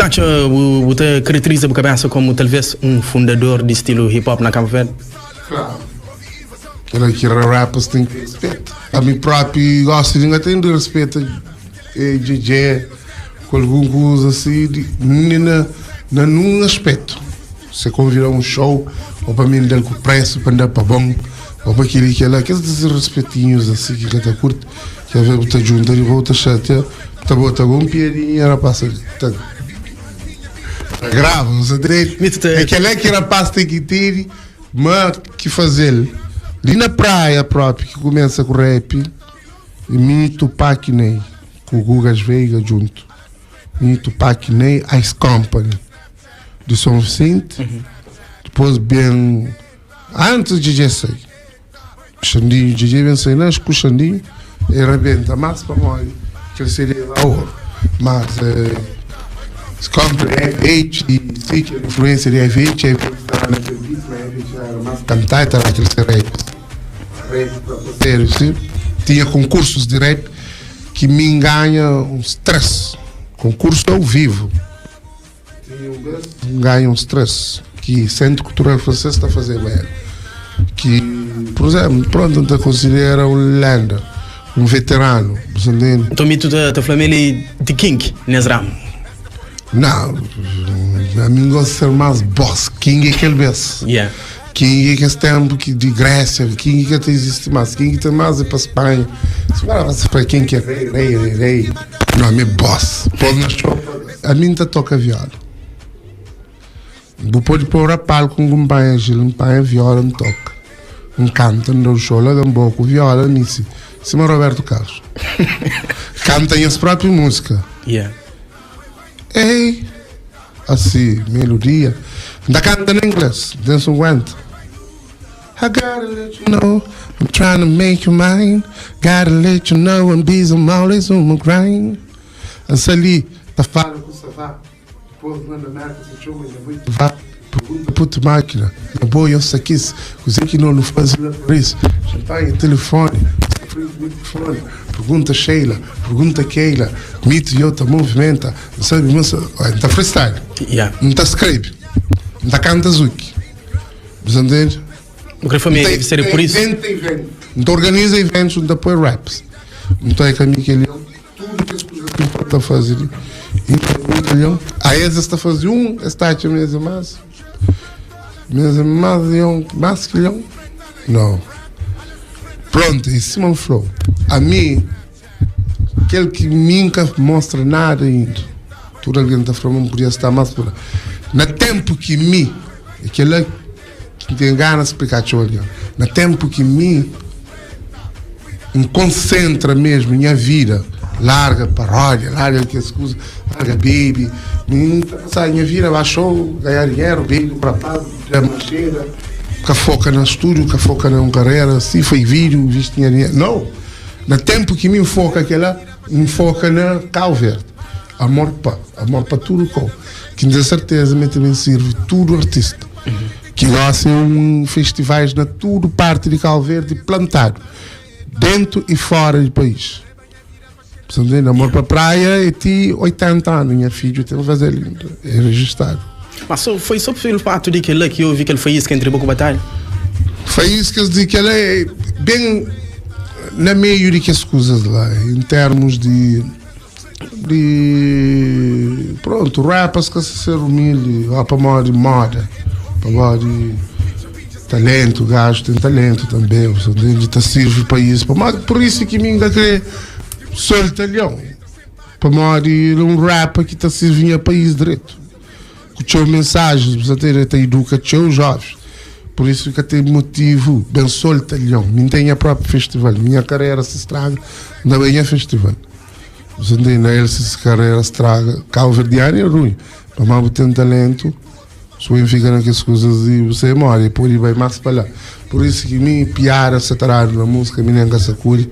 Cacho, você caracteriza a cabeça como talvez fundador de estilo hip hop na Cabo Verde? Claro. Que rappers têm que respeito. A mim próprio gosto de atender respeito a DJ, com alguma coisa assim, num aspecto. Se convidar um show, ou para mim dar com preço, para andar para bom, ou para aquele que é lá, aqueles respeitinhos assim, que está curto, que a ver, está junto, e volta chatear, está botando um piadinho, ela passa, grave, não sei direito. Aquele que rapaz tem que ter, mas que fazer. Ali na praia própria, que começa com rap, e mim Tupac Ney, com o Gugas Veiga junto. Mim Tupac Ney, Ice Company, de São Vicente. Depois bem, antes de DJ Sei. Xandinho, DJ vem sair, não, com o Xandinho, e rebenta mais para nós, que ele seria lá ouro. Mas, Compre FH, e sei que a influência de FH estava naquele beat, mas FH era mais cantar, estava naquele rap para fazer, sim. Tinha concursos de rap que me ganha um stress. Concurso ao vivo. Ganha um stress. Que o Centro Cultural Francês está a fazer bem. Que, por exemplo, pronto, te considera um lenda, um veterano. Então, mito da família de King, Nesram? Não, a mim gosta de ser mais boss. King é aquele best. Yeah. King é que esse tempo de Grécia, King que até existe mais, King tem mais é para Espanha. Se para quem que é rei. Não, é boss. A mim tá toca viola. Vou pôr para o palco com um pai viola, não toca. Um canta, não chola, dá um pouco, viola, nisso. Se é Roberto Carlos. Canta em as próprias músicas. Yeah. Ei, assim, melodia. Da canta em inglês, dança um guento. I gotta let you know, I'm trying to make you mine. Gotta let you know, I'm busy, I'm always on my grind. Essa ali, tá falando com o Savá. Depois manda merda, se chama, ainda vou te vá. Pergunta puta máquina. Na boa, eu sei que isso, coisa que não faz por isso. Champanhe, telefone. Pergunta Sheila, pergunta Keila, mito e outra movimenta, não sabe, mas não está freestyle, não está script, não está canta zuki, você entende? O que família deve ser por isso? Não organiza eventos, não põe raps, não está aí caminho que ele tudo que as coisas que importa fazer, aí essa está fazendo está aqui mesmo mais que ele não. Pronto, em cima do flow. A mim, aquele que nunca mostra nada ainda. Tudo alguém está falando, podia estar mais por lá. No tempo que aquele que tem ganas de explicar ali. No tempo que me concentra mesmo minha vida, larga paródia, larga que as coisas, larga baby, minha vida baixou, ganhar dinheiro, baby, para paz, já mancheira. Que foca no estúdio, que foca na carreira, se foi vídeo, visto dinheiro. Não. No tempo que me foca aquela, me foca na Cabo Verde. Amor para tudo com. Que de certeza me também serve tudo artista. Que lá são festivais na tudo parte de Cabo Verde plantado. Dentro e fora do país. Amor para praia e tem 80 anos. Minha filha tem que fazer lindo. É registrado. Mas foi só pelo fato de que ele que eu vi que ele foi isso que entrou com a batalha? Foi isso que eu digo que ele é bem na meio de que as coisas lá, em termos de pronto, rappers que ser humilde, para moda, para moda talento, gajo tem talento também, você entende, tá serve para isso, por isso que me ainda quer sou italiano, para moda um rapper que tá servindo a país direito. Escutou mensagens, você educa os jovens. Por isso que tem motivo, bem solto, não tem a própria festival. Minha carreira se estraga, não é festival. Você entende? Se carreira se estraga, Cabo Verdeano é ruim. Mas eu tenho talento, só fica naquelas coisas e você morre, e pode ir mais para lá. Por isso que me piara separado na música, me nem essa cura.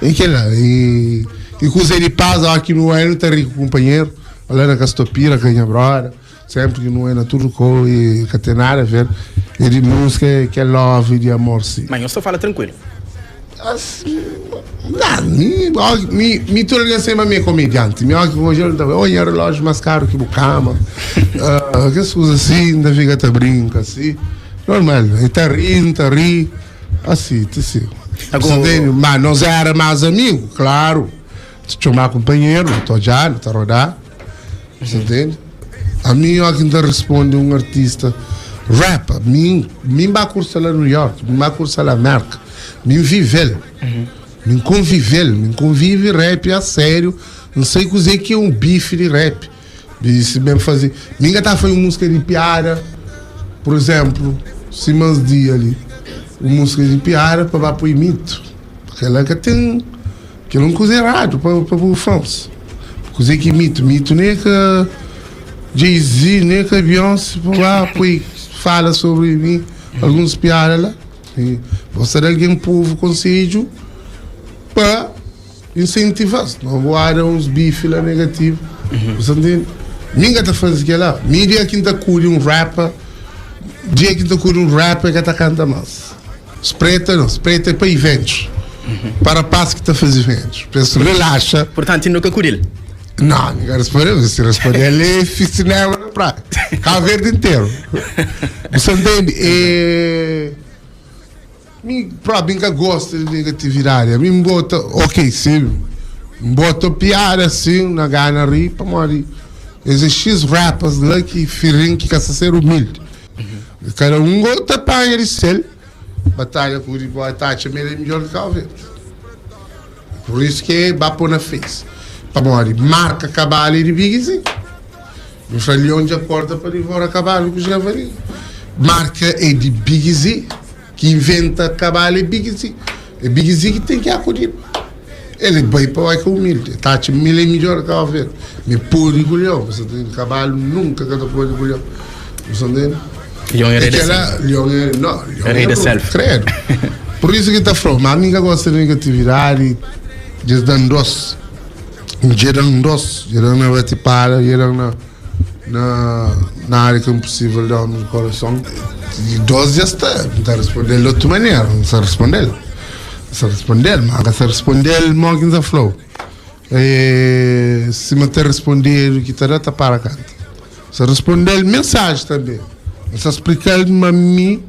E que lá, e coisa de paz aqui no ano, tem rico companheiro, olha na Castopira, ganha brother. Sempre que não é na tudo com e que tem nada a ver. E de música que é love e de amor, sim. Mas eu só falo tranquilo. assim, não, me tornei sempre minha comediante. Me hoje olha o relógio mais caro que o cama. Que se usa assim, ainda fica até brinca assim. Normal, está ri, assim, assim. Mas nós era mais amigos, claro. Tinha um companheiro, estou já, está a rodar. Você entende? A mim, eu ainda responde um artista rap. Mim vai cursar lá em New York, mim vai cursar lá na América. Mim vive, mim convive rap a sério. Não sei o que é um bife de rap. Se mesmo fazer. Mim já foi uma música de piada, por exemplo, Simãs Dia ali. Uma música de piada para o mito. Aquela que tem. Que não coisa errado para os fãs. Coisa que mito nem que Jay-Z, nem que Beyoncé, fala sobre mim, alguns piadas lá. Você é alguém povo conselho para incentivar. Não vou dar uns bifes lá negativos. Você entende? Ninguém está fazendo aquilo lá. Mídia que está curando um rapper, dia que está curando um rapper que está cantando mais. Espreita não, espreita é para eventos. Para passo que está fazendo eventos. Penso, relaxa. Portanto, nunca curil. Não, ninguém respondeu. Se responder, ele é cinema na praia. Cabo Verde inteiro. Você entende? Para mim que gosta de negatividade. A mim bota, ok, sim. Bota piada assim, na gana rir, para morrer. Existem X rappers lá que firem que quer ser humilde. Cada um gota para ele ser. Batalha com o boa taxa é melhor do que Cabo Verde. Por isso que vai pôr na face. Para morrer, marca cavalo de Bigzi. O falhão de acorda para ir embora cavalo com os javali. Marca é de Bigzi, que inventa cavalo e Bigzi. É Bigzi que tem que acudir. Ele vai para o humilde. Taxa melhor do que Cabo Verde. Me pôr de gulhão. Você tem cavalo nunca cada pôr de gulhão. Você entende? Leão é rei da selva. Credo. Por isso que está falando, mas a minha gosta de negatividade, de dar doce. Gerando doce, gerando na batipara, gerando na área que é impossível dar no coração. E doce já está, não está respondendo de outra maneira, não está respondendo. Não está respondendo, mas está respondendo, mal que está falando. Se não está respondendo, que está para cá. Está respondendo mensagem também. Está explicando a mim,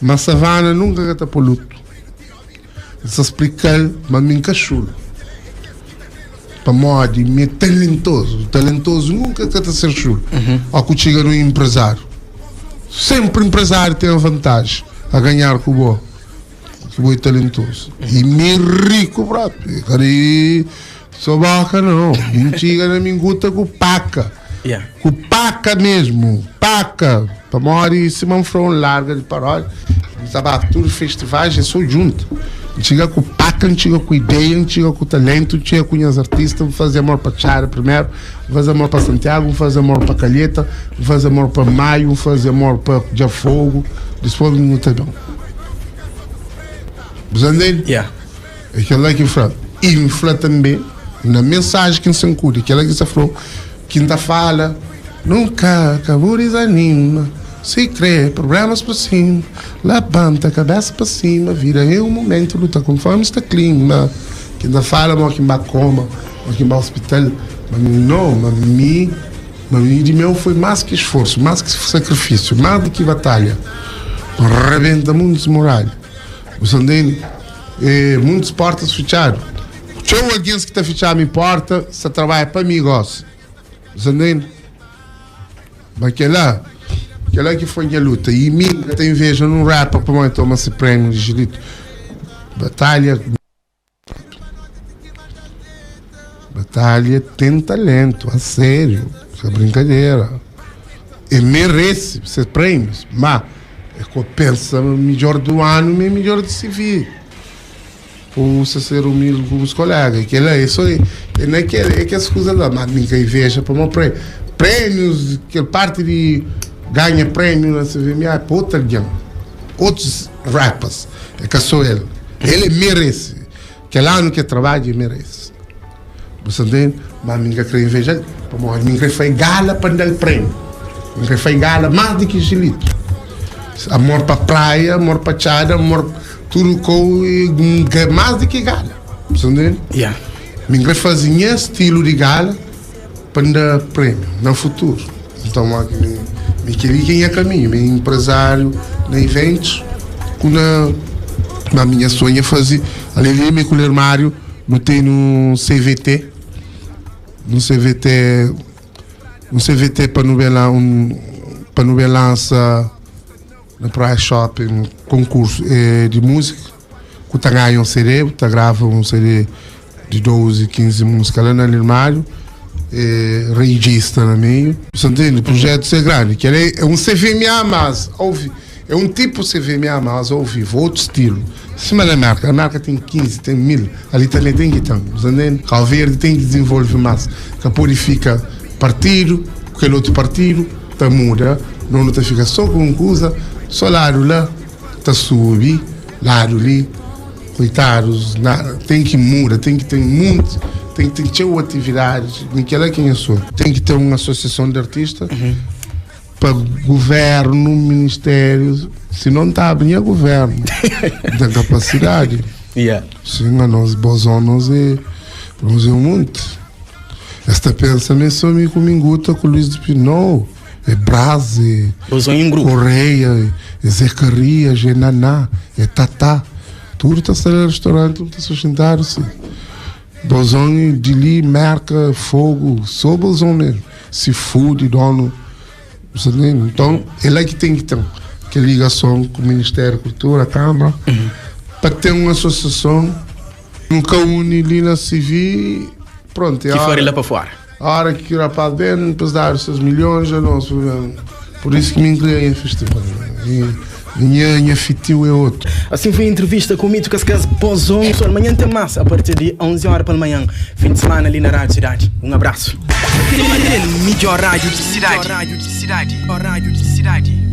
mas a savana nunca está por luto. Está explicando a mim que é chulo. Para moda, me talentoso nunca está ser chulo. Ao que chega no empresário. Sempre o empresário tem a vantagem a ganhar com o bom. Que o bom é talentoso. E me rico, próprio. Cara, sou baca não. Mentira na minguta com paca. Com paca mesmo. Paca. Para moda, e se não for um larga de paródia. Sabe, tudo festivais, eu sou junto. Chega com paca, chega com ideia, chega com talento, chega com os artistas, vou fazer amor para Chara primeiro, vou fazer amor para Santiago, vou fazer amor para Calheta, vou fazer amor para Maio, vou fazer amor para Jafogo, depois não está bom. Você entende? Yeah. Aquela que fala, e fala também, na mensagem que se encude, aquela que se falou, que ainda fala, nunca acabou desanima. Se crê, problemas para cima, levanta a cabeça para cima, vira em um momento, luta conforme está clima. Que ainda fala, mas que vai coma, mas que vai hospital. Mas não, mas mim de meu foi mais que esforço, mais que sacrifício, mais do que batalha. Rebenta muitos morais. Você entende? Muitas portas fechadas. Tinha alguém que está fechado a minha porta, você trabalha para mim, gosta. Você entende? Mas que lá. Aquela que foi a luta. E mim, que tem inveja num rapper para mim tomar-se prêmio de gelito. Batalha tem talento, a sério. Isso é brincadeira. E merece esses prêmios. Mas é que eu penso melhor do ano e melhor de civil. Por ser humilde com os colegas. Aquela é isso aí. Não é que as coisas lá, mas ninguém inveja para mim prêmio. Prêmios, que parte de ganha prêmio na CVMA é para outro alguém. Outros rappers. É que sou ele. Ele merece. Que lá no que trabalha, merece. Você entende? Mas ninguém quer invejar. Ninguém faz gala para dar prêmio. Ninguém faz gala mais do que gelito. Amor para praia, amor para chada, amor tudo com mais do que gala. Entendeu? Yeah. Minha fazia estilo de gala para dar prêmio no futuro. Então, me queria caminho, me empresário na eventos, na minha sonha fazer, ali me com o armário, não tem no CVT para não ver lança na Praia Shopping concurso de música, que tá ganhando um CD, tá gravando um CD de 12, 15 músicas lá no armário, registra no meio. Você entende? O projeto é grande, que é um CVMA, mas é um tipo CVMA, mas ao vivo, outro estilo. Cima da marca, a marca tem 15, tem 1000, ali também tem que estar. Você entende? Cabo Verde tem que desenvolver mais, que purifica partido, aquele outro partido, tá muda, não tá fica só com coisa, só lado lá, tá subir, lado ali. Coitados, tem que mudar, tem que ter muito, tem que ter uma atividade, naquela quem eu sou. Tem que ter uma associação de artistas para governo, ministério, se não está bem, é governo, da capacidade. Yeah. Sim, a nós, Bozão, nós é muito. Esta pensamento só me cominguta com o Luiz de Pinot, é Brás, é Correia, é Zecaria, é Naná, é Tatá. Tudo está saindo no restaurante, tudo está sustentando-se. Bozão de ali, marca, fogo, só Bozão mesmo. Se food, dono. Então, ele é que tem que ter que ligação com o Ministério da Cultura, a Câmara, para ter uma associação, nunca une ali na civil, pronto. Que for lá para fora. A hora que o rapaz vem, depois dar os seus milhões, já não. Por isso que me incluí em festival. Minha fitil é outro. Assim foi a entrevista com o mito Cascas Bozão. Amanhã tem mais, a partir de 11 horas pela manhã. Fim de semana ali na Rádio Cidade. Um abraço. Melhor rádio de cidade.